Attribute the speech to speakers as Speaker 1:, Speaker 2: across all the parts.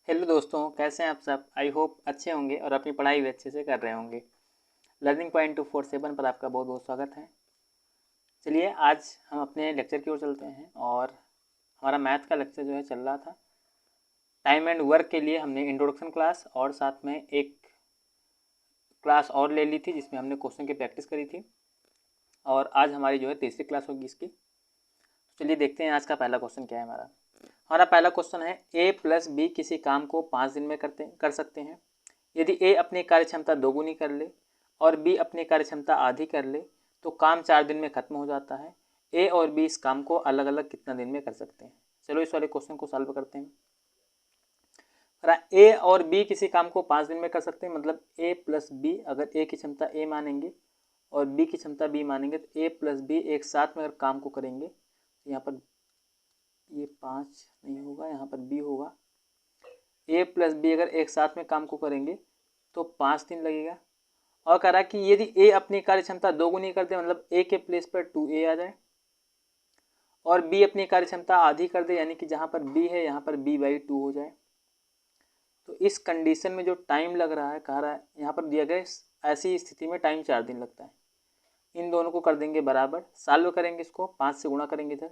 Speaker 1: Hello दोस्तों, कैसे हैं आप सब। आई होप अच्छे होंगे और अपनी पढ़ाई भी अच्छे से कर रहे होंगे। लर्निंग पॉइंट 247 पर आपका बहुत बहुत स्वागत है। चलिए आज हम अपने लेक्चर की ओर चलते हैं और हमारा मैथ का लेक्चर जो है चल रहा था। टाइम एंड वर्क के लिए हमने इंट्रोडक्शन क्लास और साथ में एक क्लास और ले ली थी जिसमें हमने क्वेश्चन की प्रैक्टिस करी थी और आज हमारी जो है तीसरी क्लास होगी इसकी। चलिए देखते हैं आज का पहला क्वेश्चन क्या है। हमारा पहला क्वेश्चन है ए प्लस बी किसी काम को 5 दिन में कर सकते हैं। यदि ए अपनी कार्यक्षमता दोगुनी कर ले और बी अपनी कार्यक्षमता आधी कर ले तो काम 4 दिन में खत्म हो जाता है। ए और बी इस काम को अलग अलग कितना दिन में कर सकते हैं। चलो इस वाले क्वेश्चन को सॉल्व करते हैं। ए और बी किसी काम को 5 दिन में कर सकते हैं, मतलब ए प्लस बी, अगर ए की क्षमता ए मानेंगे और बी की क्षमता बी मानेंगे तो ए प्लस बी एक साथ में अगर काम को करेंगे तो यहाँ पर ये 5 नहीं होगा, यहाँ पर बी होगा। ए प्लस बी अगर एक साथ में काम को करेंगे तो 5 दिन लगेगा। और कह रहा कि यदि ए अपनी कार्यक्षमता दोगुनी कर दे, मतलब ए के प्लेस पर 2a आ जाए, और बी अपनी कार्यक्षमता आधी कर दे, यानी कि जहाँ पर बी है यहाँ पर b/2 हो जाए, तो इस कंडीशन में जो टाइम लग रहा है, कह रहा है यहाँ पर दिया गया ऐसी स्थिति में टाइम 4 दिन लगता है। इन दोनों को कर देंगे बराबर, सॉल्व करेंगे, इसको 5 से गुणा करेंगे, इधर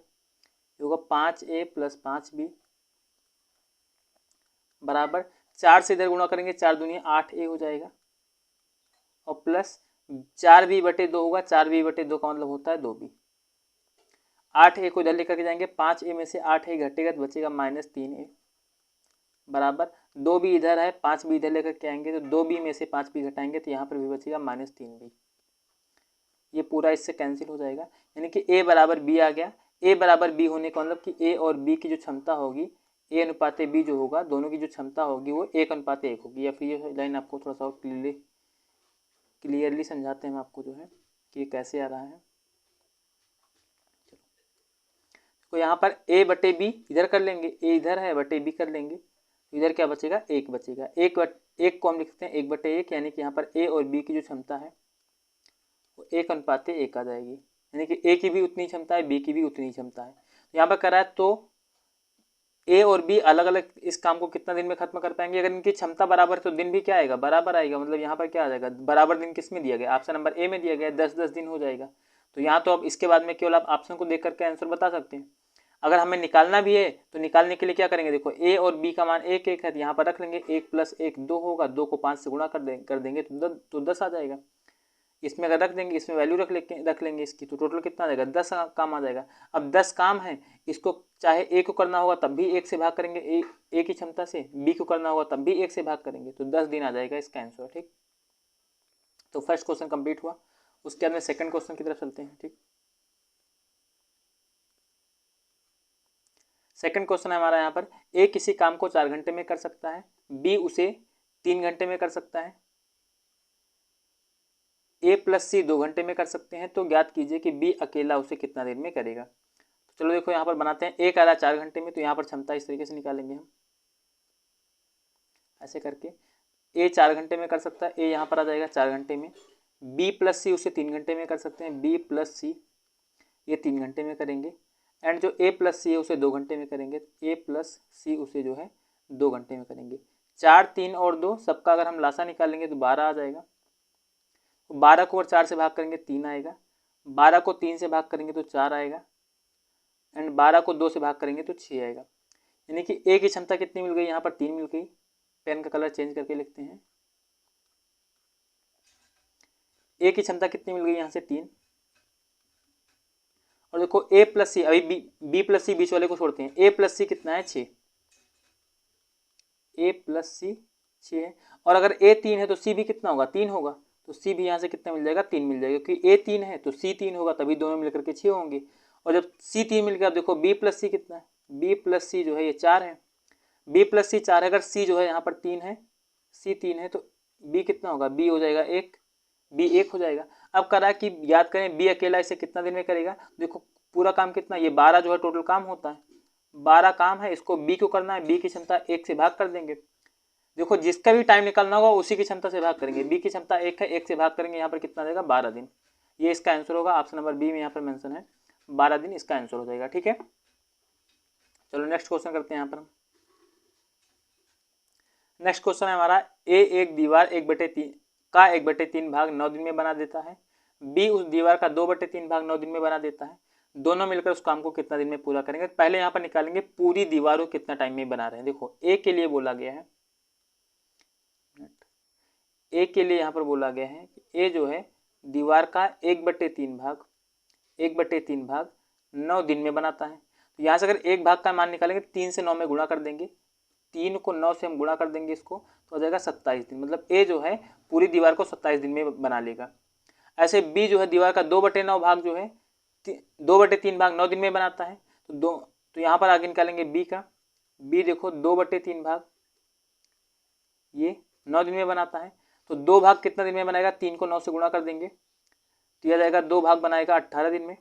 Speaker 1: होगा 5a + 5b बराबर 4 से इधर गुणा करेंगे, 4 दूनी 8a हो जाएगा और प्लस 4b/2 होगा। 4b/2 का मतलब होता है 2b। 8a को इधर लेकर के जाएंगे, 5a में से 8a घटेगा तो बचेगा -3a बराबर 2b इधर है, 5b इधर लेकर के आएंगे तो 2b में से 5b घटाएंगे तो यहाँ पर भी बचेगा -3b। ये पूरा इससे कैंसिल हो जाएगा, यानी कि a बराबर b आ गया। a बराबर b होने का मतलब कि a और b की जो क्षमता होगी, a अनुपात b जो होगा, दोनों की जो क्षमता होगी वो 1:1 होगी। या फिर ये लाइन आपको थोड़ा सा क्लियरली समझाते हैं हम आपको जो है कि ये कैसे आ रहा है। तो यहाँ पर a/b इधर कर लेंगे, a इधर है, /b कर लेंगे, इधर क्या बचेगा, 1 बचेगा। एक को हम लिखते हैं 1/1, यानी कि यहाँ पर a और b की जो क्षमता है वो 1:1 आ जाएगी, यानी कि a की भी उतनी क्षमता है, b की भी उतनी क्षमता है। यहाँ पर करा है तो ए और बी अलग अलग इस काम को कितना दिन में खत्म कर पाएंगे। अगर इनकी क्षमता बराबर है तो दिन भी क्या आएगा, बराबर आएगा। मतलब यहाँ पर क्या आ जाएगा, बराबर दिन किस में दिया गया, ऑप्शन नंबर ए में दिया गया, 10-10 दिन हो जाएगा। तो यहाँ तो अब इसके बाद में केवल आप ऑप्शन को देख करके आंसर बता सकते हैं। अगर हमें निकालना भी है तो निकालने के लिए क्या करेंगे, देखो ए और बी का मान 1:1 है तो यहाँ पर रख लेंगे, 1 + 1 2 होगा, 2 को 5 से गुणा कर देंगे तो 10 आ जाएगा। इसमें अगर रख देंगे, इसमें वैल्यू रख लेंगे इसकी, तो टोटल कितना आ जाएगा, 10 काम आ जाएगा। अब 10 काम है, इसको चाहे ए को करना होगा तब भी 1 से भाग करेंगे, ए की क्षमता से, बी को करना होगा तब भी 1 से भाग करेंगे, तो 10 दिन आ जाएगा इसका आंसर। ठीक, तो फर्स्ट क्वेश्चन कंप्लीट हुआ। उसके बाद में सेकंड क्वेश्चन की तरफ चलते हैं। ठीक, सेकंड क्वेश्चन है हमारा यहाँ पर, ए किसी काम को 4 घंटे में कर सकता है, बी उसे 3 घंटे में कर सकता है, a + c 2 घंटे में कर सकते हैं, तो ज्ञात कीजिए कि b अकेला उसे कितना देर में करेगा। तो चलो देखो यहाँ पर बनाते हैं, a कर रहा है 4 घंटे में, तो यहाँ पर क्षमता इस तरीके से निकालेंगे हम, ऐसे करके a 4 घंटे में कर सकता है, a यहाँ पर आ जाएगा 4 घंटे में, b + c उसे 3 घंटे में कर सकते हैं, b + c ये 3 घंटे में करेंगे, एंड जो a + c है उसे 2 घंटे में करेंगे, a + c उसे जो है 2 घंटे में करेंगे। 4 3 और 2 सबका अगर हम लासा निकालेंगे तो 12 आ जाएगा। 12 को और 4 से भाग करेंगे 3 आएगा, 12 को 3 से भाग करेंगे तो 4 आएगा, एंड 12 को 2 से भाग करेंगे तो 6 आएगा। यानी कि ए की क्षमता कितनी मिल गई, यहाँ पर 3 मिल गई। पेन का कलर चेंज करके लिखते हैं, ए की क्षमता कितनी मिल गई, यहाँ से 3। और देखो a + c, अभी b + c बीच वाले को छोड़ते हैं, a + c कितना है, 6, a + c 6 है। और अगर a 3 है तो c भी कितना होगा, 3 होगा, तो c भी यहाँ से कितना मिल जाएगा, 3 मिल जाएगा, क्योंकि a 3 है तो c 3 होगा, तभी दोनों मिलकर के 6 होंगे। और जब c 3 मिल गया, अब देखो b + c कितना है, b + c जो है ये 4 है, b + c 4 है, अगर c जो है यहाँ पर 3 है, c 3 है तो b कितना होगा, b हो जाएगा 1, b 1 हो जाएगा। अब करा कि याद करें b अकेला इसे कितना दिन में करेगा, देखो पूरा काम कितना, ये 12 जो है टोटल काम होता है, 12 काम है, इसको b को करना है, b की क्षमता 1 से भाग कर देंगे। देखो जिसका भी टाइम निकालना होगा उसी की क्षमता से भाग करेंगे, बी की क्षमता 1 है, 1 से भाग करेंगे, यहाँ पर कितना देगा, 12 दिन। ये इसका आंसर होगा, ऑप्शन नंबर बी में यहाँ पर मेंशन है 12 दिन इसका आंसर हो जाएगा। ठीक है, चलो नेक्स्ट क्वेश्चन करते हैं यहाँ पर हम। नेक्स्ट क्वेश्चन है हमारा, ए एक दीवार 1/3 का 1/3 भाग 9 दिन में बना देता है, बी उस दीवार का 2/3 भाग 9 दिन में बना देता है, दोनों मिलकर उस काम को कितना दिन में पूरा करेंगे। पहले यहाँ पर निकालेंगे पूरी दीवार को कितना टाइम में बना रहे हैं। देखो ए के लिए बोला गया है, ए के लिए यहाँ पर बोला गया है कि ए जो है दीवार का 1/3 भाग 9 दिन में बनाता है। तो यहाँ से अगर एक भाग का मान निकालेंगे 3 से 9 में गुणा कर देंगे, 3 को 9 से हम गुणा कर देंगे इसको, तो हो जाएगा 27 दिन। मतलब ए जो है पूरी दीवार को 27 दिन में बना लेगा। ऐसे बी जो है दीवार का 2/9 भाग जो है 2/3 भाग 9 दिन में बनाता है। तो यहाँ पर आगे निकालेंगे बी का, बी देखो 2/3 भाग ये 9 दिन में बनाता है। तो 2 भाग कितना दिन में बनाएगा, 3 को 9 से गुणा कर देंगे तो यह जाएगा 2 भाग बनाएगा 18 दिन में,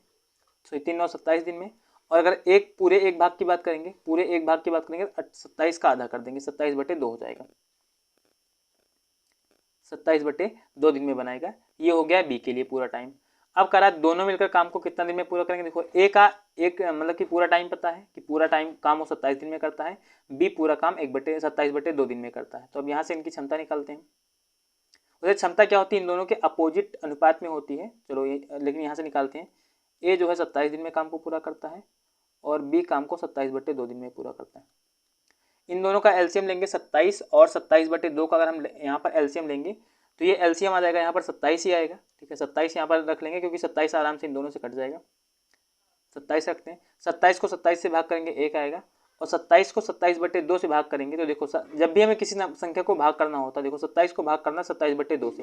Speaker 1: तो 3 9 27 दिन में। और अगर पूरे एक भाग की बात करेंगे, 27 का आधा कर देंगे, 27/2 हो जाएगा, 27/2 दिन में बनाएगा। ये हो गया बी के लिए पूरा टाइम। अब करा दोनों मिलकर काम को कितना दिन में पूरा करेंगे। देखो ए का एक मतलब कि पूरा टाइम पता है कि पूरा टाइम काम वो 27 दिन में करता है, बी पूरा काम 27/2 दिन में करता है। तो अब यहाँ से इनकी क्षमता निकालते हैं। वैसे क्षमता क्या होती है, इन दोनों के अपोजिट अनुपात में होती है। चलो ये लेकिन यहाँ से निकालते हैं। ए जो है 27 दिन में काम को पूरा करता है और बी काम को 27/2 दिन में पूरा करता है। इन दोनों का एलसीएम लेंगे 27 और 27/2 का अगर हम यहाँ पर एलसीएम लेंगे तो ये एलसीएम आ जाएगा यहाँ पर 27 ही आएगा। ठीक है, 27 यहाँ पर रख लेंगे क्योंकि 27 आराम से इन दोनों से कट जाएगा। 27 रखते हैं, 27 को 27 से भाग करेंगे 1 आएगा और 27 को 27/2 से भाग करेंगे तो देखो जब भी हमें किसी संख्या को भाग करना होता है, देखो 27 को भाग करना 27/2 से,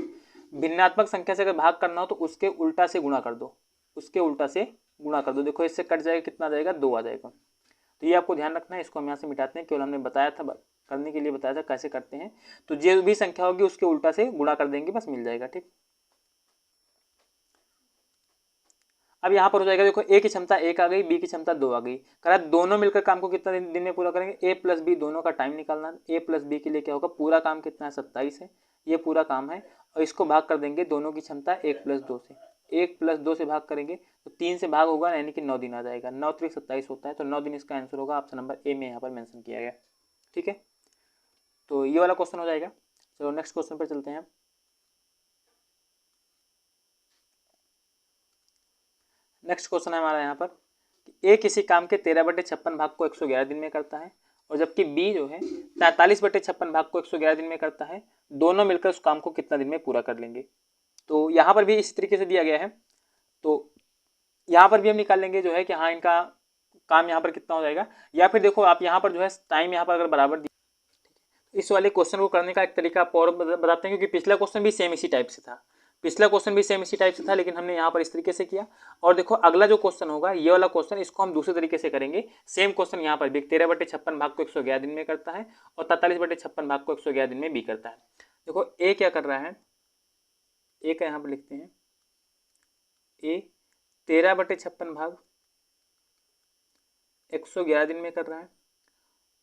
Speaker 1: भिन्नात्मक संख्या से अगर भाग करना हो तो उसके उल्टा से गुणा कर दो, उसके उल्टा से गुणा कर दो। देखो इससे कट जाएगा, कितना आ जाएगा, 2 आ जाएगा। तो ये आपको ध्यान रखना है। इसको हम यहाँ से मिटाते हैं, केवल हमने बताया था करने के लिए बताया था कैसे करते हैं। तो जो भी संख्या होगी उसके उल्टा से गुणा कर देंगे, बस मिल जाएगा। ठीक, अब यहाँ पर हो जाएगा, देखो ए की क्षमता 1 आ गई, बी की क्षमता 2 आ गई। करा दोनों मिलकर काम को कितना दिन में पूरा करेंगे। ए प्लस बी दोनों का टाइम निकालना। ए प्लस बी के लिए क्या होगा, पूरा काम कितना है, 27 है, ये पूरा काम है और इसको भाग कर देंगे दोनों की क्षमता 1+2 से। 1+2 से भाग करेंगे तो 3 से भाग होगा यानी कि 9 दिन आ जाएगा। 9 × 27 होता है, तो 9 दिन इसका आंसर होगा। ऑप्शन नंबर ए में यहाँ पर मेंशन किया गया। ठीक है, तो ये वाला क्वेश्चन हो जाएगा। चलो नेक्स्ट क्वेश्चन पर चलते हैं। नेक्स्ट क्वेश्चन है हमारा यहाँ पर, ए किसी काम के 13/56 भाग को 111 दिन में करता है और जबकि बी जो है 43/56 भाग को 111 दिन में करता है। दोनों मिलकर उस काम को कितना दिन में पूरा कर लेंगे। तो यहाँ पर भी इसी तरीके से दिया गया है, तो यहाँ पर भी हम निकाल लेंगे जो है कि हाँ इनका काम यहाँ पर कितना हो जाएगा। या फिर देखो आप यहाँ पर जो है टाइम यहाँ पर अगर बराबर इस वाले क्वेश्चन को करने का एक तरीका आप और बताते हैं, क्योंकि पिछला क्वेश्चन भी सेम इसी टाइप से था, लेकिन हमने यहाँ पर इस तरीके से किया। और देखो अगला जो क्वेश्चन होगा ये वाला क्वेश्चन, इसको हम दूसरे तरीके से करेंगे। सेम क्वेश्चन यहाँ पर भी 13/56 भाग को 111 दिन में करता है और 43/56 भाग को 111 दिन में भी करता है। देखो ए क्या कर रहा है, ए का यहाँ पर लिखते हैं, ए 13/56 भाग 111 दिन में कर रहा है।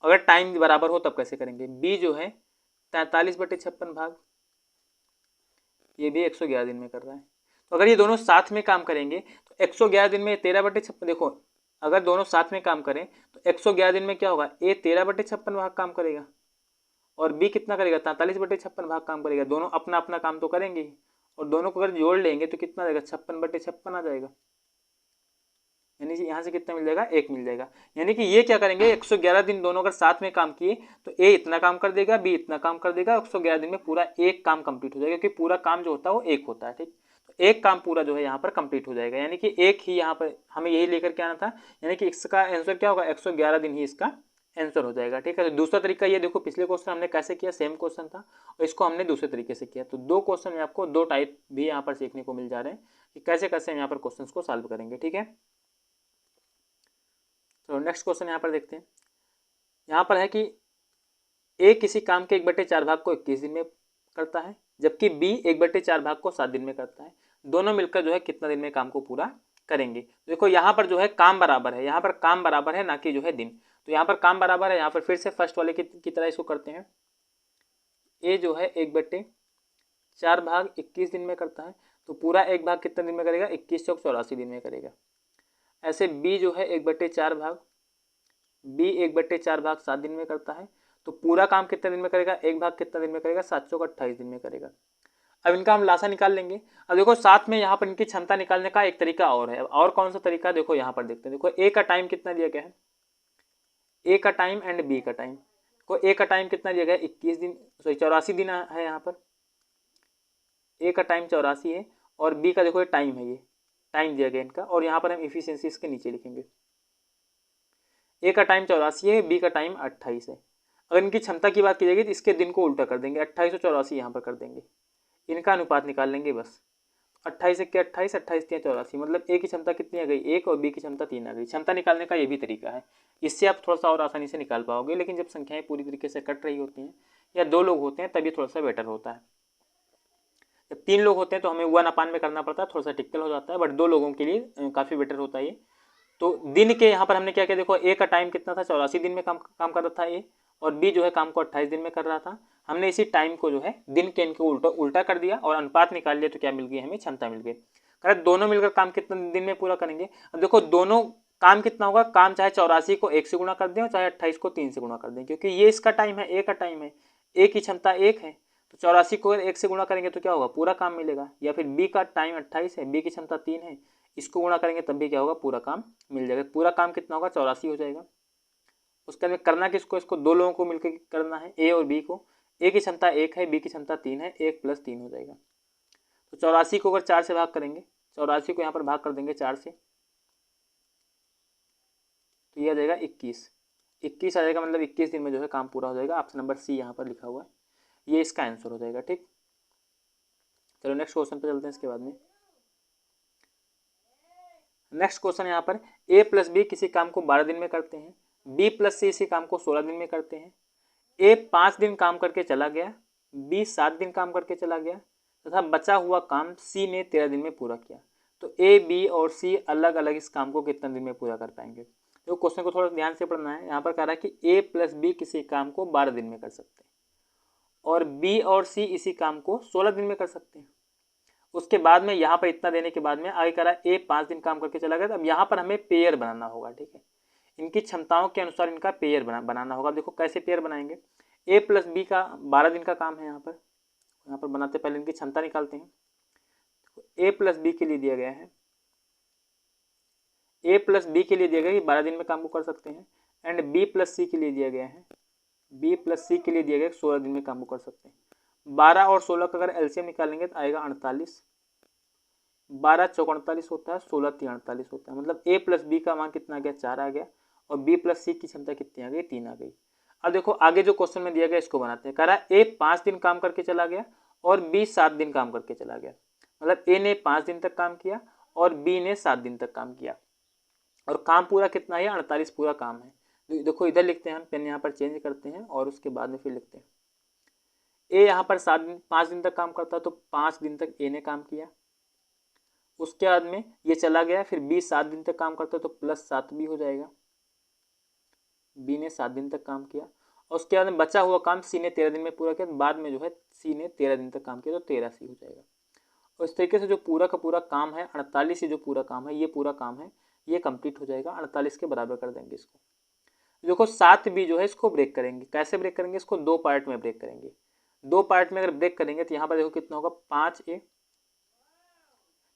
Speaker 1: अगर टाइम बराबर हो तब कैसे करेंगे। बी जो है 43/56 भाग, ये भी 111 दिन में कर रहा है। तो अगर ये दोनों साथ में काम करेंगे तो 111 दिन में 13/56, देखो अगर दोनों साथ में काम करें तो 111 दिन में क्या होगा, ए 13/56 भाग काम करेगा और बी कितना करेगा, 43/56 भाग काम करेगा। दोनों अपना अपना काम तो करेंगे ही, और दोनों को अगर जोड़ लेंगे तो कितना आ जाएगा, 56/56 आ जाएगा। यानी कि यहाँ से कितना मिल जाएगा, 1 मिल जाएगा। यानी कि ये क्या करेंगे, 111 दिन दोनों अगर साथ में काम किए तो ए इतना काम कर देगा, बी इतना काम कर देगा, 111 दिन में पूरा एक काम कंप्लीट हो जाएगा, क्योंकि पूरा काम जो होता है वो एक होता है। ठीक, तो एक काम पूरा जो है यहाँ पर कंप्लीट हो जाएगा। यानी कि एक ही यहाँ पर हमें यही लेकर के आना था, यानी कि इसका आंसर क्या होगा, 111 दिन ही इसका आंसर हो जाएगा। ठीक है, तो दूसरा तरीका ये देखो, पिछले क्वेश्चन हमने कैसे किया, सेम क्वेश्चन था और इसको हमने दूसरे तरीके से किया। तो दो क्वेश्चन में आपको दो टाइप भी यहाँ पर सीखने को मिल जा रहे हैं कि कैसे कैसे हम यहाँ पर क्वेश्चन को सॉल्व करेंगे। ठीक है, तो नेक्स्ट क्वेश्चन यहाँ पर देखते हैं। यहाँ पर है कि ए किसी काम के 1/4 भाग को 21 दिन में करता है, जबकि बी 1/4 भाग को 7 दिन में करता है। दोनों मिलकर जो है कितना दिन में काम को पूरा करेंगे। देखो यहाँ पर जो है काम बराबर है, यहाँ पर काम बराबर है ना कि जो है दिन। तो यहाँ पर काम बराबर है, यहाँ पर फिर से फर्स्ट वाले की तरह इसको करते हैं। ए जो है 1/4 भाग 21 दिन में करता है, तो पूरा एक भाग कितने दिन में करेगा, 21 चौक 84 दिन में करेगा। ऐसे बी जो है 1/4 भाग, बी 1/4 भाग 7 दिन में करता है, तो पूरा काम कितने दिन में करेगा, एक भाग कितना दिन में करेगा, 7 चौक 28 दिन में करेगा। अब इनका हम लासा निकाल लेंगे। अब देखो साथ में यहाँ पर इनकी क्षमता निकालने का एक तरीका और है। और कौन सा तरीका, देखो यहाँ पर देखते हैं। देखो ए का टाइम कितना दिया गया है, ए का टाइम एंड बी का टाइम। को ए का टाइम कितना दिया गया है, 21 दिन, सॉरी 84 दिन है यहाँ पर। ए का टाइम 84 है और बी का देखो ये टाइम है, ये टाइम दिया गया इनका। और यहाँ पर हम इफिशियंसी इसके नीचे लिखेंगे। ए का टाइम 84 है, बी का टाइम 28 है। अगर इनकी क्षमता की बात की जाएगी तो इसके दिन को उल्टा कर देंगे, 28 और 84 यहाँ पर कर देंगे, इनका अनुपात निकाल लेंगे बस। 28 के 28, 28 के 84, मतलब ए की क्षमता कितनी आ गई 1 और बी की क्षमता 3 आ गई। क्षमता निकालने का ये भी तरीका है, इससे आप थोड़ा सा और आसानी से निकाल पाओगे। लेकिन जब संख्याएं पूरी तरीके से कट रही होती हैं या 2 लोग होते हैं तब ये थोड़ा सा बेटर होता है। जब 3 लोग होते हैं तो हमें 1 अपान में करना पड़ता है, थोड़ा सा टिपिकल हो जाता है, बट 2 लोगों के लिए काफ़ी बेटर होता है ये। तो दिन के यहाँ पर हमने क्या किया, देखो ए का टाइम कितना था, 84 दिन में काम कर रहा था ए, और बी जो है काम को 28 दिन में कर रहा था। हमने इसी टाइम को जो है दिन के इनके उल्टा कर दिया और अनुपात निकाल लिया, तो क्या मिल गई हमें, क्षमता मिल गई। करेक्ट, दोनों मिलकर काम कितने दिन में पूरा करेंगे। अब देखो दोनों काम कितना होगा, काम चाहे 84 को 1 से गुणा कर दें और चाहे 28 को 3 से गुणा कर दें, क्योंकि ये इसका टाइम है, ए का टाइम है, ए की क्षमता 1 है, तो 84 को 1 से गुणा करेंगे तो क्या होगा, पूरा काम मिलेगा। या फिर बी का टाइम 28 है, बी की क्षमता 3 है, इसको गुणा करेंगे तब भी क्या होगा, पूरा काम मिल जाएगा। पूरा काम कितना होगा, 84 हो जाएगा। उसके अंदर करना किसको, इसको 2 लोगों को मिलकर करना है, ए और बी को। ए की क्षमता 1 है, बी की क्षमता 3 है, 1 + 3 हो जाएगा। तो 84 को अगर 4 से भाग करेंगे, 84 को यहाँ पर भाग कर देंगे 4 से, तो ये आ जाएगा 21 आ जाएगा, मतलब 21 दिन में जो है काम पूरा हो जाएगा। ऑप्शन नंबर सी यहाँ पर लिखा हुआ है, ये इसका आंसर हो जाएगा। ठीक, चलो नेक्स्ट क्वेश्चन पे चलते हैं। इसके बाद में नेक्स्ट क्वेश्चन यहाँ पर, ए + बी किसी काम को 12 दिन में करते हैं, बी + सी इसी काम को 16 दिन में करते हैं। ए 5 दिन काम करके चला गया, बी 7 दिन काम करके चला गया तथा बचा हुआ काम सी ने 13 दिन में पूरा किया। तो ए, बी और सी अलग अलग इस काम को कितने दिन में पूरा कर पाएंगे। तो क्वेश्चन को थोड़ा ध्यान से पढ़ना है। यहाँ पर कह रहा है कि ए + बी किसी काम को 12 दिन में कर सकते हैं और बी और सी इसी काम को 16 दिन में कर सकते हैं। उसके बाद में यहाँ पर इतना देने के बाद में आगे कह रहा है ए 5 दिन काम करके चला गया। अब यहाँ पर हमें पेयर बनाना होगा। ठीक है, इनकी क्षमताओं के अनुसार इनका पेयर बनाना होगा। देखो कैसे पेयर बनाएंगे, ए + बी का 12 दिन का काम है। यहाँ पर बनाते पहले इनकी क्षमता निकालते हैं। ए + बी के लिए दिया गया है, ए + बी के लिए दिया गया है कि 12 दिन में काम को कर सकते हैं, एंड बी + सी के लिए दिया गया है, बी + सी के लिए दिया गया 16 दिन में काम को कर सकते हैं। 12 और 16 का अगर एलसीएम निकालेंगे तो आएगा 48, 12 चौक 48 होता है, 16 3 48 होता है। मतलब ए + बी का मान कितना आ गया, 4 आ गया, और बी + सी की क्षमता कितनी आ गई, 3 आ गई। अब देखो आगे जो क्वेश्चन में दिया गया इसको बनाते हैं। कह रहा है ए 5 दिन काम करके चला गया और बी 7 दिन काम करके चला गया। मतलब ए ने 5 दिन तक काम किया और बी ने 7 दिन तक काम किया, और काम पूरा कितना है, 48 पूरा काम है। देखो इधर लिखते हैं हम, पेन यहाँ पर चेंज करते हैं और उसके बाद में फिर लिखते हैं। ए यहाँ पर 5 दिन तक काम करता है, तो 5 दिन तक ए ने काम किया। उसके बाद में ये चला गया, फिर बी 7 दिन तक काम करता है तो +7 भी हो जाएगा, बी ने 7 दिन तक काम किया। और उसके बाद में बचा हुआ काम सी ने 13 दिन में पूरा किया। बाद में जो है सी ने 13 दिन तक काम किया, तो 13 सी हो जाएगा। और इस तरीके से जो पूरा का पूरा काम है 48 से जो पूरा काम है, ये पूरा काम है ये कंप्लीट हो जाएगा। 48 के बराबर कर देंगे इसको। देखो 7 बी जो है इसको ब्रेक करेंगे। कैसे ब्रेक करेंगे, इसको 2 पार्ट में ब्रेक करेंगे। 2 पार्ट में अगर ब्रेक करेंगे तो यहाँ पर देखो कितना होगा, 5a,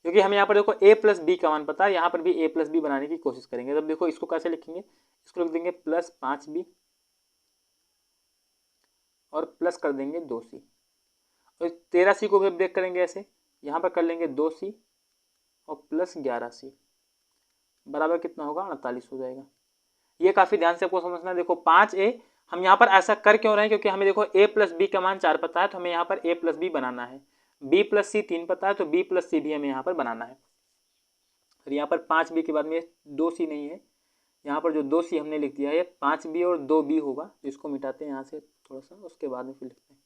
Speaker 1: क्योंकि हमें यहाँ पर देखो a + b का मान पता है, यहाँ पर भी a + b बनाने की कोशिश करेंगे। तब देखो इसको कैसे लिखेंगे, इसको लिख देंगे +5b और प्लस कर देंगे 2c, और 13c को भी ब्रेक करेंगे ऐसे। यहाँ पर कर लेंगे 2c और +11c बराबर कितना होगा, 48 हो जाएगा। ये काफ़ी ध्यान से आपको समझना है। देखो 5a हम यहाँ पर ऐसा कर क्यों रहे हैं, क्योंकि हमें देखो a + b का मान 4 पता है, तो हमें यहाँ पर a + b बनाना है। b + c 3 पता है, तो b + c भी हमें यहाँ पर बनाना है। फिर यहाँ पर 5b के बाद में 2c नहीं है, यहाँ पर जो 2c हमने लिख दिया है 5b और 2b होगा, जिसको मिटाते हैं यहाँ से थोड़ा सा, उसके बाद में फिर लिखते हैं।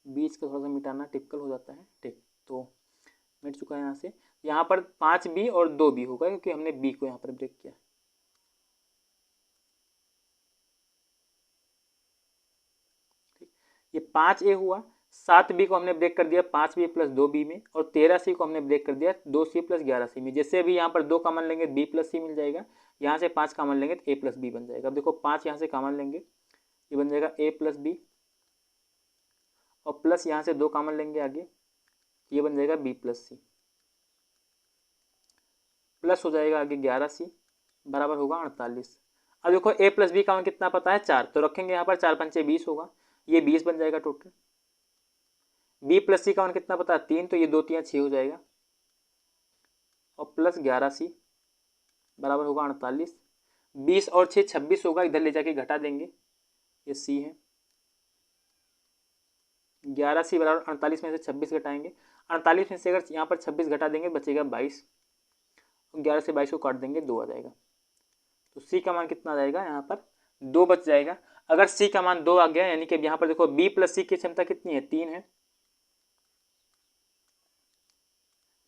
Speaker 1: बीच का थोड़ा सा मिटाना टिपिकल हो जाता है। ठीक, तो मिट चुका है यहाँ से। यहाँ पर 5b और 2b होगा, क्योंकि हमने b को यहाँ पर ब्रेक किया। ठीक, ये 5a हुआ, 7b को हमने ब्रेक कर दिया 5b + 2b में, और 13c को हमने ब्रेक कर दिया 2c + 11c में। जैसे अभी यहाँ पर 2 कॉमन लेंगे b + c मिल जाएगा, यहाँ से 5 कॉमन लेंगे तो ए प्लस बी बन जाएगा। अब देखो 5 यहाँ से कॉमन लेंगे, ये बन जाएगा ए प्लस बी, और प्लस यहाँ से 2 कॉमन लेंगे आगे, ये बन जाएगा बी प्लस सी, प्लस हो जाएगा आगे 11c बराबर होगा 48। अब देखो ए प्लस बी कॉमन कितना पता है 4, तो रखेंगे यहाँ पर 4 पंचे 20 होगा, ये 20 बन जाएगा टोटल। बी प्लस सी कॉमन कितना पता है 3, तो ये 2 3 6 हो जाएगा, और प्लस 11c बराबर होगा 48। 20 और 6 26 होगा, इधर ले जाके घटा देंगे, ये सी है। 11c बराबर 48 में से 26 घटाएंगे, 48 में से अगर यहाँ पर 26 घटा देंगे बचेगा 22, 11 से 22 को काट देंगे 2 आ जाएगा। तो सी का मान कितना आ जाएगा, यहाँ पर 2 बच जाएगा। अगर सी का मान 2 आ गया यानी कि यहाँ पर देखो बी प्लस सी की क्षमता कितनी है 3 है।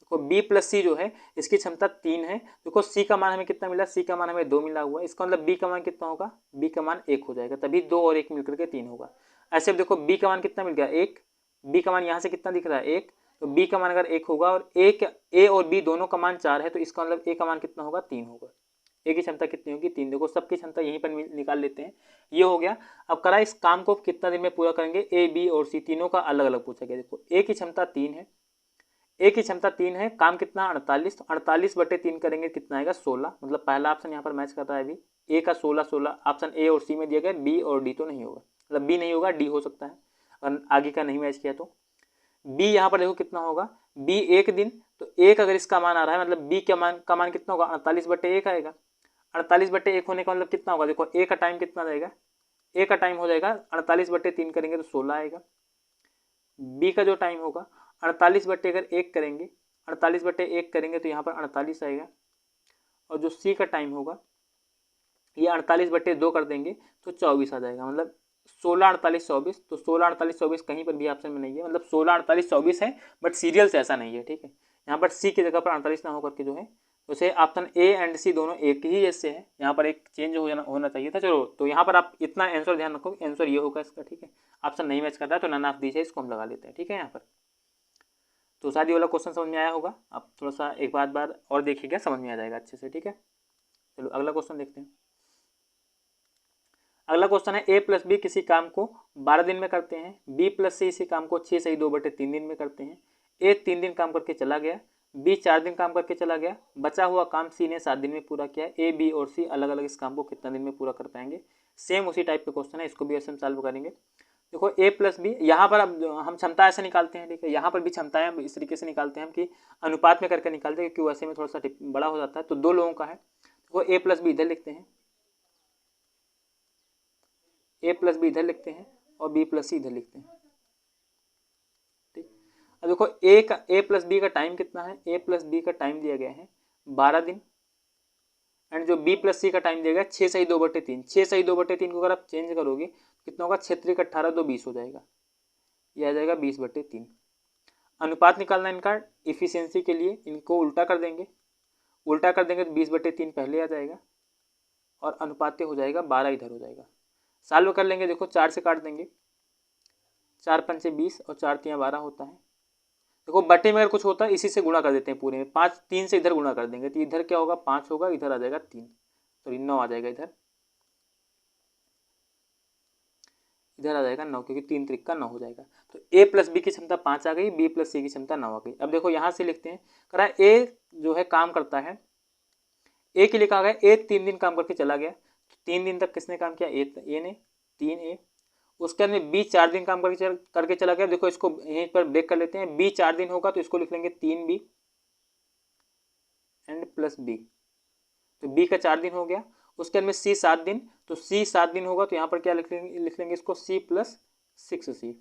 Speaker 1: देखो बी प्लस सी जो है इसकी क्षमता 3 है। देखो सी का मान हमें कितना मिला, सी का मान हमें 2 मिला हुआ है, इसका मतलब बी का मान कितना होगा, बी का मान 1 हो जाएगा, तभी 2 और 1 मिलकर के 3 होगा। ऐसे अब देखो बी का मान कितना मिल गया 1, बी का मान यहाँ से कितना दिख रहा है 1, तो बी का मान अगर 1 होगा और ए और बी दोनों का मान 4 है, तो इसका मतलब ए का मान कितना होगा 3 होगा। ए की क्षमता कितनी होगी 3। देखो सबकी क्षमता यहीं पर निकाल लेते हैं, ये हो गया। अब करा इस काम को कितना दिन में पूरा करेंगे, ए बी और सी तीनों का अलग अलग पूछा गया। देखो ए की क्षमता 3 है, ए की क्षमता 3 है, काम कितना 48, तो 48/3 करेंगे कितना आएगा 16, मतलब पहला ऑप्शन यहाँ पर मैच कर रहा है अभी, ए का 16 ऑप्शन ए और सी में दिया गया, बी और डी तो नहीं होगा, मतलब बी नहीं होगा डी हो सकता है, और आगे का नहीं मैच किया तो बी यहाँ पर देखो कितना होगा, बी 1 दिन, तो 1 अगर इसका मान आ रहा है मतलब बी का मान कितना होगा 48/1 आएगा। 48/1 होने का मतलब कितना होगा, देखो ए का टाइम कितना रहेगा, ए का टाइम हो जाएगा 48/3 करेंगे तो 16 आएगा। बी का जो टाइम होगा 48/1 करेंगे, 48/1 करेंगे तो यहाँ पर 48 आएगा, और जो सी का टाइम होगा ये 48/2 कर देंगे तो 24 आ जाएगा, मतलब 16 48 24, तो 16 48 24 कहीं पर भी ऑप्शन में नहीं है, मतलब 16 48 24 है, बट सीरियल से ऐसा नहीं है, ठीक है। यहाँ पर सी की जगह पर 48 ना होकर के जो है उसे ऑप्शन ए एंड सी दोनों एक ही जैसे है, यहाँ पर एक चेंज होना चाहिए था। चलो तो यहाँ पर आप इतना आंसर ध्यान रखो, आंसर ये होगा इसका, ठीक है। ऑप्शन नहीं मैच कर रहा है तो नन ऑफ दीजिए, इसको हम लगा लेते हैं, ठीक है। यहाँ पर तो शायद ये वाला क्वेश्चन समझ में आया होगा, आप थोड़ा सा एक बार और देखिएगा, समझ में आ जाएगा अच्छे से, ठीक है। चलो अगला क्वेश्चन देखते हैं। अगला क्वेश्चन है ए प्लस बी किसी काम को 12 दिन में करते हैं, बी प्लस सी इसी काम को 6 सही 2/3 दिन में करते हैं। ए 3 दिन काम करके चला गया, बी 4 दिन काम करके चला गया, बचा हुआ काम सी ने 7 दिन में पूरा किया। ए बी और सी अलग अलग इस काम को कितना दिन में पूरा कर पाएंगे। सेम उसी टाइप का क्वेश्चन है, इसको भी ऐसे हम सॉल्व करेंगे। देखो ए प्लस बी, यहाँ पर अब हम क्षमता ऐसे निकालते हैं, ठीक है। यहाँ पर भी क्षमताएं हम इस तरीके से निकालते हैं हम कि अनुपात में करके निकालते हैं, क्योंकि वैसे में थोड़ा सा बड़ा हो जाता है। तो 2 लोगों का है, तो ए प्लस बी इधर लिखते हैं, ए प्लस बी इधर लिखते हैं, और बी प्लस सी इधर लिखते हैं, ठीक। अब देखो ए प्लस बी का टाइम कितना है, ए प्लस बी का टाइम दिया गया है 12 दिन, एंड जो बी प्लस सी का टाइम दिया गया 6 सही 2/3। 6 सही 2/3 को अगर आप चेंज करोगे कितना होगा, 6 3 18 2 20 हो जाएगा, यह आ जाएगा 20/3। अनुपात निकालना इनका इफिशियंसी के लिए, इनको उल्टा कर देंगे, उल्टा कर देंगे तो 20/3 पहले आ जाएगा, और अनुपात्य हो जाएगा 12 इधर हो जाएगा। सॉल्व कर लेंगे, देखो 4 से काट देंगे, 4 पंचे 20 और 4 तियाँ 12 होता है। देखो बटे में अगर कुछ होता है इसी से गुणा कर देते हैं पूरे में, 5 3 से इधर गुणा कर देंगे तो इधर क्या होगा 5 होगा, इधर आ जाएगा 3, तो 9 आ जाएगा, इधर आ जाएगा 9, क्योंकि 3 त्रिक का 9 हो जाएगा। तो ए प्लस बी की क्षमता 5 आ गई, बी प्लस सी की क्षमता 9 आ गई। अब देखो यहाँ से लिखते हैं, करा ए जो है काम करता है, ए के लिए कहा गया ए 3 दिन काम करके चला गया, तो 3 दिन तक किसने काम किया, ए ने 3 ए। उसके बाद में बी 4 दिन काम करके चला गया। देखो इसको यहीं पर ब्रेक कर लेते हैं, बी 4 दिन होगा तो इसको लिख लेंगे 3b एंड प्लस बी, तो बी का 4 दिन हो गया। उसके बाद में सी 7 दिन, तो सी 7 दिन होगा तो यहाँ पर क्या लिख लेंगे इसको c + 6c।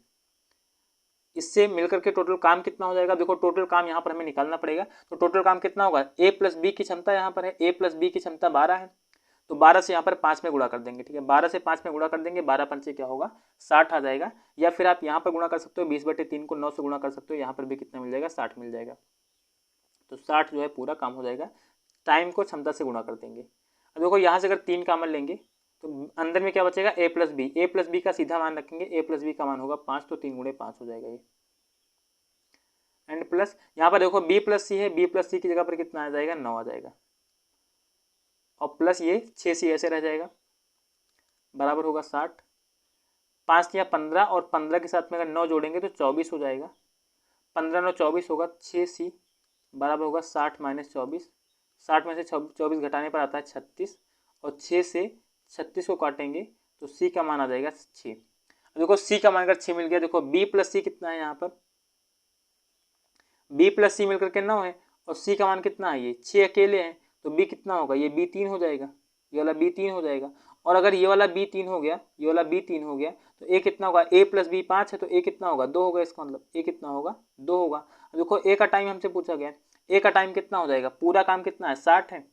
Speaker 1: इससे मिलकर के टोटल काम कितना हो जाएगा, देखो टोटल काम यहाँ पर हमें निकालना पड़ेगा। तो टोटल काम कितना होगा, ए प्लस बी की क्षमता यहाँ पर है, ए प्लस बी की क्षमता 12 है, तो 12 से यहाँ पर 5 में गुणा कर देंगे, ठीक है। 12 से 5 में गुणा कर देंगे, 12 पंचे क्या होगा 60 आ जाएगा। या फिर आप यहाँ पर गुणा कर सकते हो, 20/3 को 9 से गुणा कर सकते हो, यहाँ पर भी कितना मिल जाएगा 60 मिल जाएगा। तो 60 जो है पूरा काम हो जाएगा, टाइम को क्षमता से गुणा कर देंगे। अब देखो यहाँ से अगर 3 कॉमन लेंगे तो अंदर में क्या बचेगा, ए प्लस बी, ए प्लस बी का सीधा मान रखेंगे, ए प्लस बी का मान होगा 5, तो 3 × 5 हो जाएगा ये, एंड प्लस यहाँ पर देखो बी प्लस सी है, बी प्लस सी की जगह पर कितना आ जाएगा 9 आ जाएगा, और प्लस ये 6c ऐसे रह जाएगा, बराबर होगा 60। 5 या 15 और 15 के साथ में अगर 9 जोड़ेंगे तो 24 हो जाएगा। 15 9 24 होगा, 6c बराबर होगा 60 माइनस 24। 60 में से 24 घटाने पर आता है 36 और 6 से 36 को काटेंगे तो c का मान आ जाएगा 6। अब देखो c का मान अगर 6 मिल गया, देखो b प्लस c कितना है यहाँ पर, b प्लस c मिलकर के 9 है और c का मान कितना है, ये 6 अकेले हैं तो b कितना होगा, ये b 3 हो जाएगा, ये वाला b 3 हो जाएगा। और अगर ये वाला b 3 हो गया, ये वाला b 3 हो गया तो a कितना होगा, a प्लस b 5 है तो a कितना होगा, 2 होगा। इसका मतलब a कितना होगा, 2 होगा। अब देखो a का टाइम हमसे पूछा गया, a का टाइम कितना हो जाएगा, पूरा काम कितना है 60 है,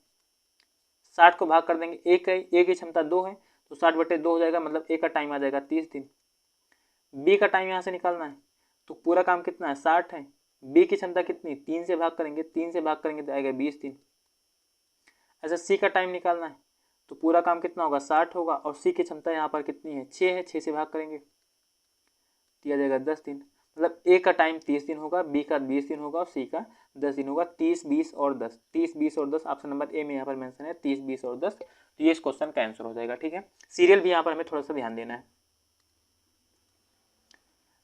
Speaker 1: 60 को भाग कर देंगे, a की क्षमता 2 है तो 60/2 हो जाएगा, मतलब a का टाइम आ जाएगा 30 दिन। b का टाइम यहाँ से निकालना है तो पूरा काम कितना है 60 है, b की क्षमता कितनी, 3 से भाग करेंगे, 3 से भाग करेंगे तो आएगा 20 दिन। ऐसा c का टाइम निकालना है तो पूरा काम कितना होगा 60 होगा और c की क्षमता यहाँ पर कितनी है 6 है, 6 से भाग करेंगे दिया जाएगा 10 दिन। मतलब a का टाइम 30 दिन होगा, b का 20 दिन होगा और c का 10 दिन होगा। 30 20 और 10, 30 20 और 10 ऑप्शन नंबर ए में यहाँ पर मेंशन है 30 20 और 10, तो ये इस क्वेश्चन का आंसर हो जाएगा। ठीक है, सीरियल भी यहाँ पर हमें थोड़ा सा ध्यान देना है।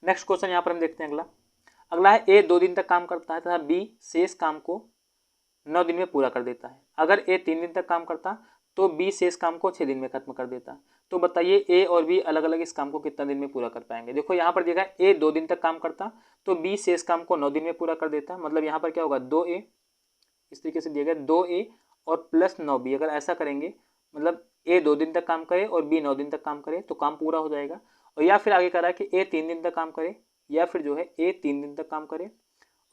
Speaker 1: नेक्स्ट क्वेश्चन यहाँ पर हम देखते हैं अगला है ए 2 दिन तक काम करता है तथा बी शेष काम को 9 दिन में पूरा कर देता है। अगर ए 3 दिन तक काम करता तो बी शेष काम को 6 दिन में खत्म कर देता। तो बताइए ए और बी अलग अलग इस काम को कितना दिन में पूरा कर पाएंगे। देखो यहाँ पर देखा ए 2 दिन तक काम करता तो बी शेष काम को 9 दिन में पूरा कर देता। मतलब यहाँ पर क्या होगा 2a, इस तरीके से दिया गया 2a और प्लस 9b। अगर ऐसा करेंगे मतलब ए 2 दिन तक काम करे और बी 9 दिन तक काम करे तो काम पूरा हो जाएगा। और या फिर आगे करा कि ए 3 दिन तक काम करे या फिर जो है ए 3 दिन तक काम करे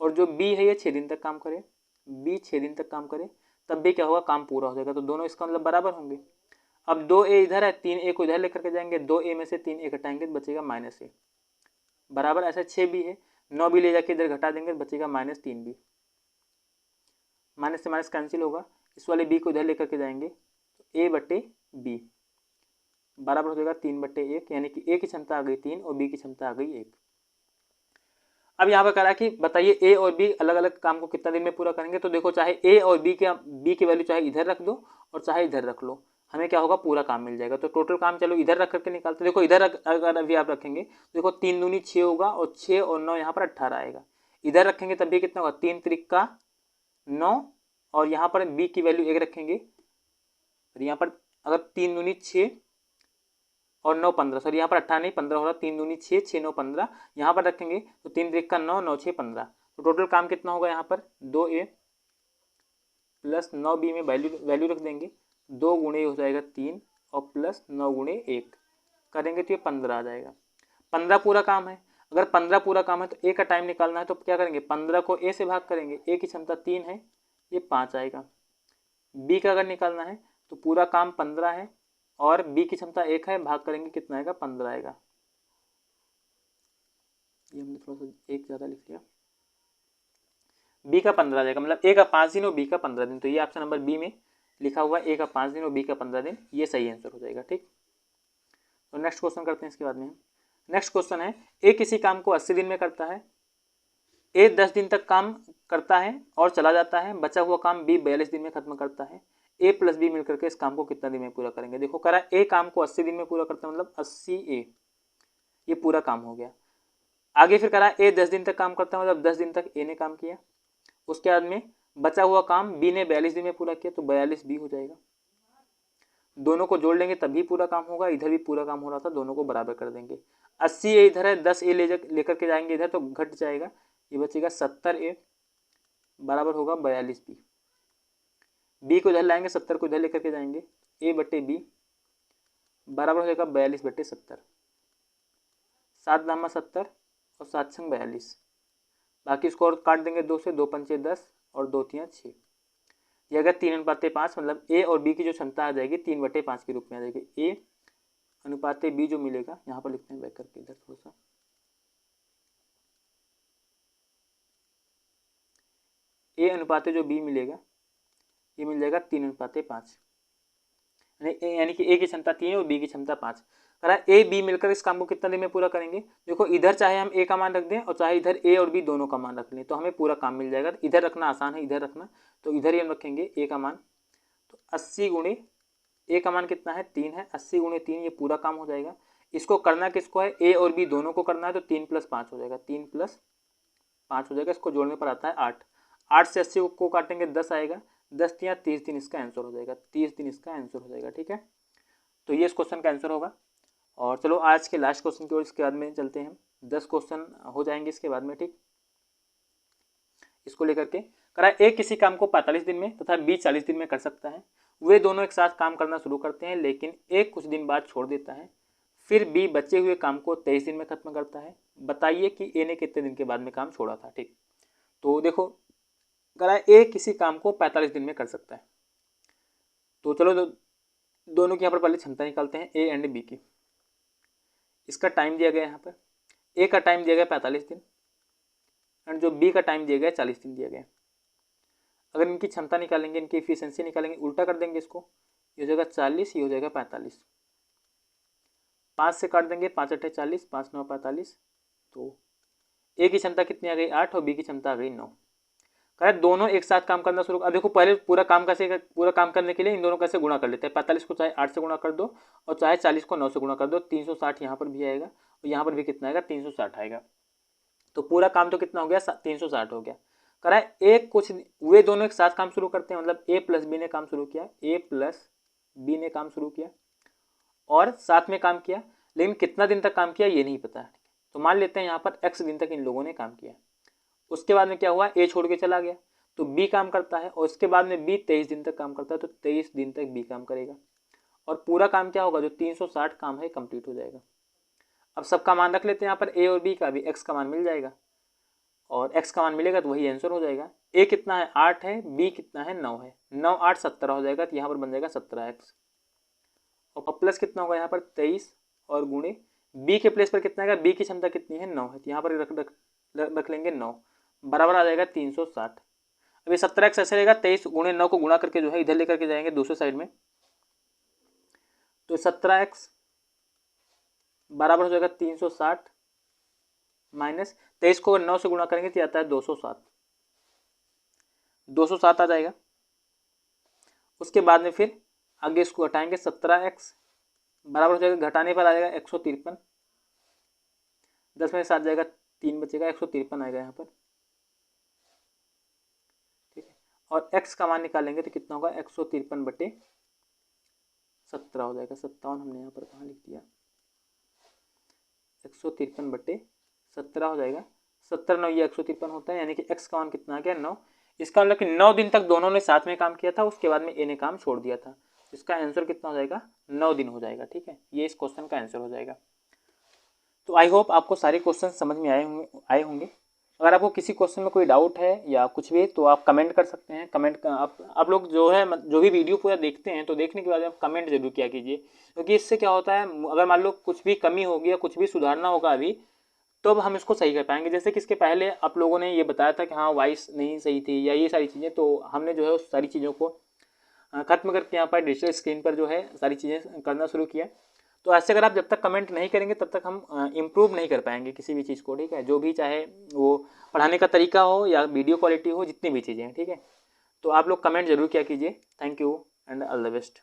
Speaker 1: और जो बी है ये 6 दिन तक काम करे, बी 6 दिन तक काम करे, तब भी क्या होगा काम पूरा हो जाएगा। तो दोनों इसका मतलब बराबर होंगे। अब 2a इधर है, 3a को इधर लेकर के जाएंगे, 2a में से 3a घटाएंगे तो बचेगा -a बराबर। ऐसा 6b है, 9b ले जाके इधर घटा देंगे बचेगा -3b, माइनस से माइनस कैंसिल होगा। इस वाले b को इधर लेकर के जाएंगे तो a/b बराबर हो जाएगा 3/1, यानी कि a की क्षमता आ गई 3 और b की क्षमता आ गई 1। अब यहाँ पर कह रहा है कि बताइए ए और बी अलग अलग काम को कितना दिन में पूरा करेंगे। तो देखो चाहे ए और बी की वैल्यू चाहे इधर रख दो और चाहे इधर रख लो, हमें क्या होगा पूरा काम मिल जाएगा। तो टोटल काम चलो इधर रख करके निकालते। देखो इधर अगर अभी आप रखेंगे देखो 3 दूनी 6 होगा और 6 और 9 यहाँ पर 18 आएगा। इधर रखेंगे तब भी कितना होगा 3 त्रिक 9 और यहाँ पर बी की वैल्यू 1 रखेंगे और यहाँ पर अगर 3 दूनी 6 और 9 15, सॉरी यहाँ पर 18 नहीं 15 हो रहा, 3 दूनी 6 6 9 15 यहाँ पर रखेंगे तो 3 त्रिक 9 9 6 15। तो टोटल काम कितना होगा यहाँ पर 2a प्लस 9b में वैल्यू रख देंगे, 2 गुणे हो जाएगा 3 और प्लस 9 गुणे 1 करेंगे तो ये 15 आ जाएगा। 15 पूरा काम है। अगर 15 पूरा काम है तो ए का टाइम निकालना है तो क्या करेंगे 15 को ए से भाग करेंगे, ए की क्षमता 3 है ये 5 आएगा। बी का अगर निकालना है तो पूरा काम 15 है और बी की क्षमता 1 है, भाग करेंगे कितना आएगा 15 आएगा। ये हमने थोड़ा सा 1 ज़्यादा लिख लिया। बी का 15 आ जाएगा, मतलब ए का 5 दिन और बी का 15 दिन। तो ये ऑप्शन नंबर बी में लिखा हुआ है ए का 5 दिन और बी का 15 दिन, ये सही आंसर हो जाएगा। ठीक, तो नेक्स्ट क्वेश्चन करते हैं इसके बाद में। नेक्स्ट क्वेश्चन है ए किसी काम को 80 दिन में करता है, ए 10 दिन तक काम करता है और चला जाता है, बचा हुआ काम बी 42 दिन में खत्म करता है। ए प्लस बी मिलकर के इस काम को कितना दिन में पूरा करेंगे। देखो करा ए काम को 80 दिन में पूरा करता है, मतलब 80a, ये पूरा काम हो गया। आगे फिर करा ए 10 दिन तक काम करता है, मतलब 10 दिन तक ए ने काम किया। उसके बाद में बचा हुआ काम बी ने 42 दिन में पूरा किया तो 42b हो जाएगा। दोनों को जोड़ लेंगे तभी पूरा काम होगा, इधर भी पूरा काम हो रहा था, दोनों को बराबर कर देंगे। 80a इधर है, 10a लेकर के जाएंगे इधर तो घट जाएगा, ये बचेगा 70a बराबर होगा 42b। बी को इधर लाएंगे 70 को इधर लेकर के जाएंगे, a/b बराबर हो जाएगा 42/70। 7 दामा 70 और 7 छंग 42, बाकी इसको और काट देंगे 2 से, 2 पंचे 10 और 2 तियां 6। ये अगर 3:5 मतलब ए और बी की जो क्षमता आ जाएगी 3/5 के रूप में आ जाएगी। ए अनुपात बी जो मिलेगा यहाँ पर लिखते हैं बैक करके इधर थोड़ा सा, ए अनुपात जो बी मिलेगा ये मिल जाएगा 3:5, यानी कि ए की क्षमता 3 और बी की क्षमता 5। करा ए बी मिलकर इस काम को कितना दिन में पूरा करेंगे। देखो इधर चाहे हम ए का मान रख दें और चाहे इधर ए और बी दोनों का मान रख लें तो हमें पूरा काम मिल जाएगा। इधर रखना आसान है, इधर रखना, तो इधर ही हम रखेंगे ए का मान, तो 80 गुणे ए का मान कितना है 3 है, 80 गुणे 3 ये पूरा काम हो जाएगा। इसको करना किसको है, ए और बी दोनों को करना है, तो 3 + 5 हो जाएगा, 3 + 5 हो जाएगा। इसको जोड़ने पर आता है 8, 8 से 80 को काटेंगे 10 आएगा, 10 या 30 दिन इसका आंसर हो जाएगा, 30 दिन इसका आंसर हो जाएगा। ठीक है, तो ये इस क्वेश्चन का आंसर होगा। और चलो आज के लास्ट क्वेश्चन की ओर इसके बाद में चलते हैं, 10 क्वेश्चन हो जाएंगे इसके बाद में। ठीक, इसको लेकर के करा, ए किसी काम को 45 दिन में तथा बी 40 दिन में कर सकता है। वे दोनों एक साथ काम करना शुरू करते हैं, लेकिन ए कुछ दिन बाद छोड़ देता है, फिर बी बचे हुए काम को 23 दिन में खत्म करता है। बताइए कि ए ने कितने दिन के बाद में काम छोड़ा था। ठीक, तो देखो करा, ए किसी काम को 45 दिन में कर सकता है, तो चलो दोनों की यहाँ पर पहले क्षमता निकालते हैं, ए एंड बी की। इसका टाइम दिया गया यहाँ पर, ए का टाइम दिया गया 45 दिन एंड जो बी का टाइम दिया गया 40 दिन दिया गया। अगर इनकी क्षमता निकालेंगे, इनकी इफिशिएंसी निकालेंगे, उल्टा कर देंगे इसको, ये हो जाएगा 40, ये हो जाएगा 45, 5 से काट देंगे, 5 × 8 = 40, 5 × 9 = 45। तो ए की क्षमता कितनी आ गई 8 और बी की क्षमता आ गई 9। करें दोनों एक साथ काम करना शुरू। अब देखो पहले पूरा काम करने के लिए इन दोनों कैसे गुणा कर लेते हैं, 45 को चाहे 8 से गुणा कर दो और चाहे 40 को 9 से गुणा कर दो, 360 यहाँ पर भी आएगा और यहाँ पर भी कितना आएगा 360 आएगा। तो पूरा काम तो कितना हो गया 360 हो गया। करा एक कुछ वे दोनों एक साथ काम शुरू करते हैं, मतलब ए प्लस बी ने काम शुरू किया, ए प्लस बी ने काम शुरू किया और साथ में काम किया, लेकिन कितना दिन तक काम किया ये नहीं पता है। तो मान लेते हैं यहाँ पर x दिन तक इन लोगों ने काम किया। उसके बाद में क्या हुआ, ए छोड़ के चला गया तो बी काम करता है और उसके बाद में बी 23 दिन तक काम करता है, तो 23 दिन तक बी काम करेगा और पूरा काम क्या होगा, जो 360 काम है कंप्लीट हो जाएगा। अब सबका मान रख लेते हैं यहाँ पर, ए और बी का भी x का मान मिल जाएगा और x का मान मिलेगा तो वही आंसर हो जाएगा। a कितना है 8 है, b कितना है 9 है, 9 8 17 हो जाएगा, तो यहाँ पर बन जाएगा 17x और प्लस कितना होगा यहाँ पर 23 और गुणे b के प्लेस पर कितना आएगा, b की क्षमता कितनी है 9 है, तो यहाँ पर रख लेंगे 9 बराबर आ जाएगा 360। अब ये 17x ऐसे रहेगा, 23 गुणे 9 को गुणा करके जो है इधर लेकर के जाएंगे दूसरे साइड में, तो 17x बराबर हो जाएगा 360 माइनस 23 को 9 से गुणा करेंगे तो आता है 207, 207 आ जाएगा। उसके बाद में फिर आगे इसको घटाएंगे, 17x बराबर हो जाएगा, घटाने पर आ जाएगा 153, 10 में 7 जाएगा 3 बचेगा, 153 आएगा यहाँ पर। ठीक है, और x का मान निकालेंगे तो कितना होगा 153/17 हो जाएगा, 57 हमने यहाँ पर कहाँ लिख दिया, 153/17 हो जाएगा, 17 9 ये 153 होता है, यानी कि x का मान कितना आ गया 9। इसका मतलब कि 9 दिन तक दोनों ने साथ में काम किया था, उसके बाद में ए ने काम छोड़ दिया था। इसका आंसर कितना हो जाएगा 9 दिन हो जाएगा। ठीक है, ये इस क्वेश्चन का आंसर हो जाएगा। तो आई होप आपको सारे क्वेश्चन समझ में आए होंगे। अगर आपको किसी क्वेश्चन में कोई डाउट है या कुछ भी तो आप कमेंट कर सकते हैं। कमेंट का आप लोग जो है जो भी वीडियो पूरा देखते हैं तो देखने के बाद आप कमेंट जरूर किया कीजिए, क्योंकि इससे क्या होता है, अगर मान लो कुछ भी कमी होगी या कुछ भी सुधारना होगा अभी, तो अब हम इसको सही कर पाएंगे। जैसे कि इसके पहले आप लोगों ने ये बताया था कि हाँ वॉइस नहीं सही थी या ये सारी चीज़ें, तो हमने जो है उस सारी चीज़ों को खत्म करके यहाँ पर डिजिटल स्क्रीन पर जो है सारी चीज़ें करना शुरू किया। तो ऐसे अगर आप जब तक कमेंट नहीं करेंगे तब तक हम इम्प्रूव नहीं कर पाएंगे किसी भी चीज़ को। ठीक है, जो भी चाहे वो पढ़ाने का तरीका हो या वीडियो क्वालिटी हो, जितनी भी चीज़ें हैं। ठीक है, तो आप लोग कमेंट जरूर किया कीजिए। Thank you and all the best.